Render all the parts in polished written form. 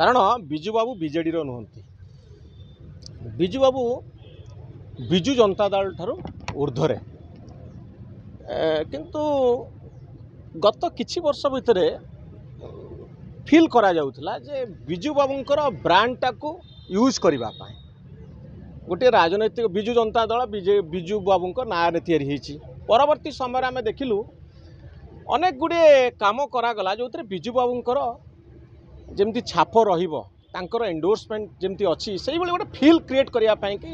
कारण बिजू बाबू बीजेडी नुहति बिजू बाबू बिजू जनता दल ठारू ऊर्ध्वरे किंतु गत किछि वर्ष भितर फील करा जाउथला जे बिजू बाबूंकर ब्रांड टाकू यूज करबा पाए गोटे राजनैतिक बिजू जनता दल बिजू बाबूंकर नारे तैयारी होईछि। परवर्ती समय आम देखिलु अनेक गुड़े काम करागला जो बिजू बाबूंकर जमती छाप रहिबो तांकर एंडोर्समेंट जमती अच्छी से भाई गोटे फील क्रिएट करने की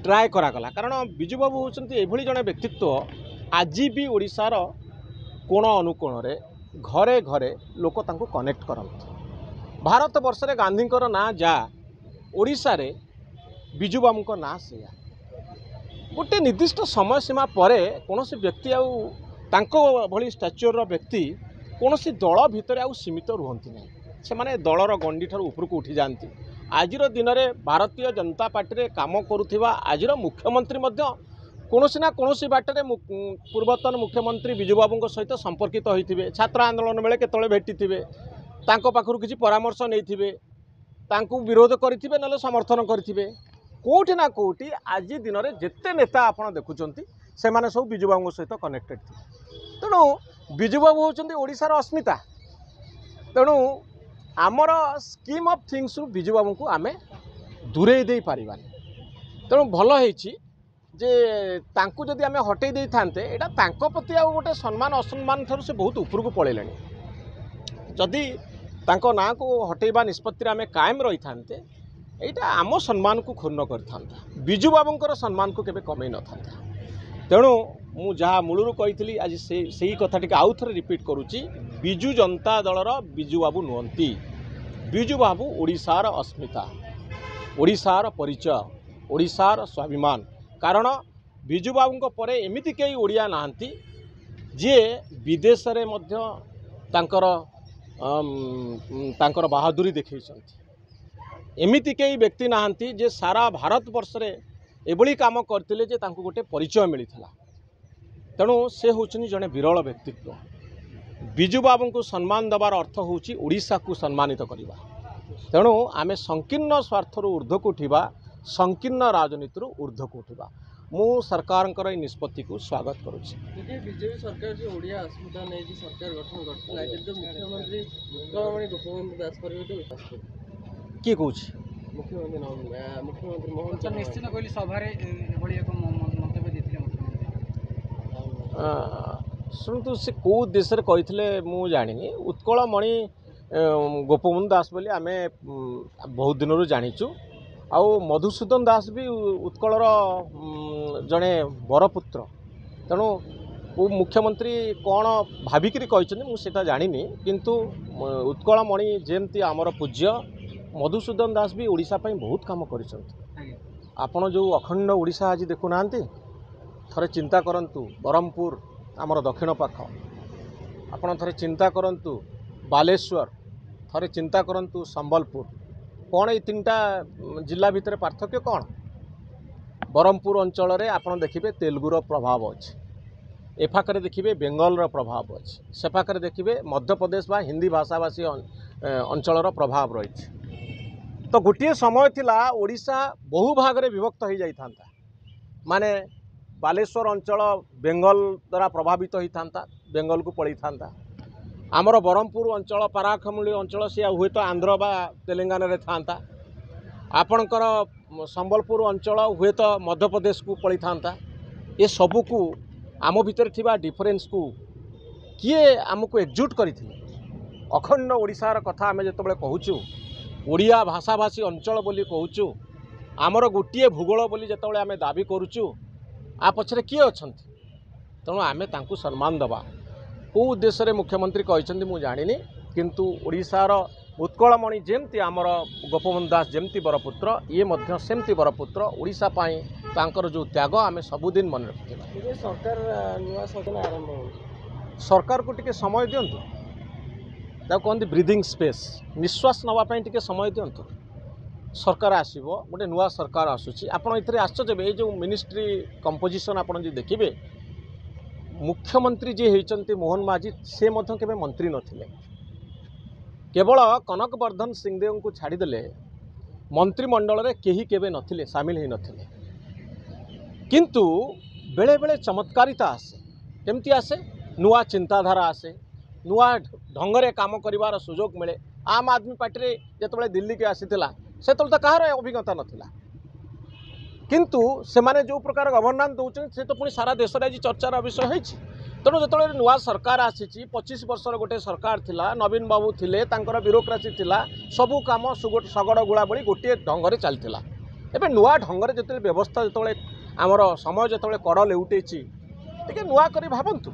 ट्राए करागला। कारण बिजू बाबू होचंती एभली जड़े व्यक्तित्व आज भी ओडिशार कोण अनुकोण रे घरे घरे लोक तांको कनेक्ट करते। भारत वर्ष रे गांधींकर ना जा ओडिशा रे बिजू बाबूंकर ना से गोटे निर्दिष्ट समय सीमा पर कौन व्यक्ति आंको भली स्टाच्यूर व्यक्ति कौन दल भितर आउ सीमित रुहति नहीं से माने दलर गंडी ठार ऊपर को उठी जाती। आज दिन में भारतीय जनता पार्टी रे काम करुवा आज मुख्यमंत्री कौनसी ना कौनसी बाटर पूर्वतन मुख्यमंत्री बिजू बाबू सहित संपर्कित होते छात्र आंदोलन बेले केतले भेटी थे पाखु किसी परामर्श नहीं विरोध करेंगे ना समर्थन करेंगे कोठी ना कोठी आज दिन में जिते नेता आप देखुं से माने सब बिजू बाबू सहित कनेक्टेड थे। तेणु बिजू बाबू होचंती ओडिशार अस्मिता। तेणु आमर स्कीम ऑफ थिंग्स बिजू बाबू को आमे दूरे दे पारिबानी। तेणु भल होईछि जे तांकु जदि आमे हटै दे थांते एटा तांको प्रति आ गोटे सम्मान असम्मान थारु से बहुत ऊपर को पळेलानी। जदि तांको ना को हटैबा निष्पत्ति आमे कायम रही थांते एटा आम सम्मान को क्षुण्ण कर थांता बिजू बाबूंकर सम्मान को केबे कमै न थांता। तेणु मु जहाँ मूलरू कही आज से कथाटी आउ थे रिपीट करुच्ची बिजू जनता दलर बिजू बाबू नुहति बिजू बाबू ओडिशार अस्मिता ओडिशार परिचय ओडिशार स्वाभिमान। कारण बिजू बाबू परे एमिति कई ओडिया नाहंती जे विदेश रे मध्य तांकर बहादुरी देखैछंती। एमिति कई व्यक्ति नाहंती जे सारा भारत वर्ष रे एभली काम करथिले जे तांको गोटे परिचय मिलिथिला। तेणु से होचनी जड़े विरल व्यक्तित्व। बिजू बाबू को सम्मान देवार अर्थ होची ओडिशा को सम्मानित करवा। तेणु आमे संकीर्ण स्वार्थर ऊर्ध्व को उठा संकीर्ण राजनीति ऊर्ध्व को उठा मु सरकार निष्पत्ति को स्वागत करुच्ची। बीजेपी सरकार जो ओडिया अस्मिता नहीं सरकार गठन करथिला मुख्यमंत्री गोपबंधु दास किए कौच मुख्यमंत्री मोहन निश्चित कहली सभारे मंतव्य देथिले मुख्यमंत्री शुणु से कौ देश कही मु जानी उत्कलमणि गोपबंधु दास बोली आमे बहुत दिन जानीचु। आउ मधुसूदन दास भी उत्कलर जड़े बरपुत्र। तेणु मुख्यमंत्री कौन भाविकी कहते मुझे जानी किंतु उत्कलमणि जमती आमर पूज्य मधुसूदन दास भी ओडिशा पाई बहुत काम करिसंती। आपण जो अखंड ओडिशा आज देखुना थरे चिंता करंतु ब्रह्मपुर आमर दक्षिण पाख आपण थरे चिंता करंतु बालेश्वर थरे चिंता करंतु संबलपुर कौन ये तीनटा जिला भितर पार्थक्य कौन। ब्रह्मपुर अंचल रे आपण देखिबे तेलुगुर प्रभाव अच्छे एफाकर देखिए बेंगल प्रभाव अच्छे सेफाकर देखिए मध्य प्रदेश बा हिंदी भाषाभाषी अंचल प्रभाव रही। तो गोटे समय थिला ओडिशा बहु भाग रे विभक्त हो जाता माने बालेश्वर अंचल बेंगल द्वारा प्रभावित होता बेंगल को पड़े था। आमर ब्रह्मपुर अंचल पाराखमुली अंचल सी हुए तो आंध्र बा तेलंगाना रे था। आपणकर संबलपुर अंचल हुए तो मध्य प्रदेश को पड़ी था। ये सबू को आम भितर थिबा डिफरेंस को किए आमको एकजुट करथिले अखंड ओडिशार कथा आमे जतबेले कहूचु ओडिया भाषाभाषी अंचल बोली कहूचु आमर गोटे भूगोल बोली जतबेले आमे दाबी करूचु आ पछरे किए अछंती। तेणु आमे तांकु सम्मान दबा को उद्देश्य रे मुख्यमंत्री कहछंती मु जानिनी किंतु ओडिशार उत्कलमणि जेमती आमर गोपबंधु दास जेमती बरपुत्र ये मध्य सेमती बरपुत्र ओडिशा पाई तांकर जो त्याग आमे सबुदिन मन रखिथिबा। सरकार नुआ सदन आरंभ हो सरकार को टिके समय दियंतु कहते ब्रीदिंग स्पेस निश्वास नापी टे समय दिंतु सरकार आसो गोटे नुआ सरकार आसूसी आपड़ ये आश्चर्य ये जो मिनिस्ट्री कंपोजिशन आप देखिए मुख्यमंत्री जी होती मोहन माझी से केवे मंत्री नथिले केवल कनकवर्धन सिंहदेव को छाड़देले मंत्रिमंडल रे केही केबे नथिले सामिल ही नथिले किंतु बेले बेले चमत्कारिता आसे केमती आसे नुआ चिंताधारा आसे नुआ ढंगरे काम करिवार सुजोग मिले आम आदमी पार्टी जिते दिल्ली के आसीथिला से तो कहार अभिज्ञता नथिला किंतु से माने जो प्रकार गवर्नांस दौरान से तो पुणी सारा देश में आज चर्चार विषय होती तेणु जो नुआ सरकार आसी 25 वर्षर गोटे सरकार थिला नवीन बाबू थिले तांकर ब्यूरोक्रासी थिला सबू काम सगड़ गुड़ा बड़ी गोटे ढंग से चलता एवं नुआ ढंग से जो व्यवस्था जो आमर समय जो कड़ लेउटे टे नुआ कर भावतु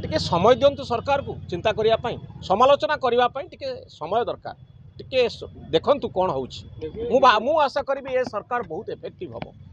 टे समय दिंतु सरकार को चिंता करने समालोचना करने टे समय दरकार टे देखु कौन हो आशा करी ये सरकार बहुत इफेक्टिव हम।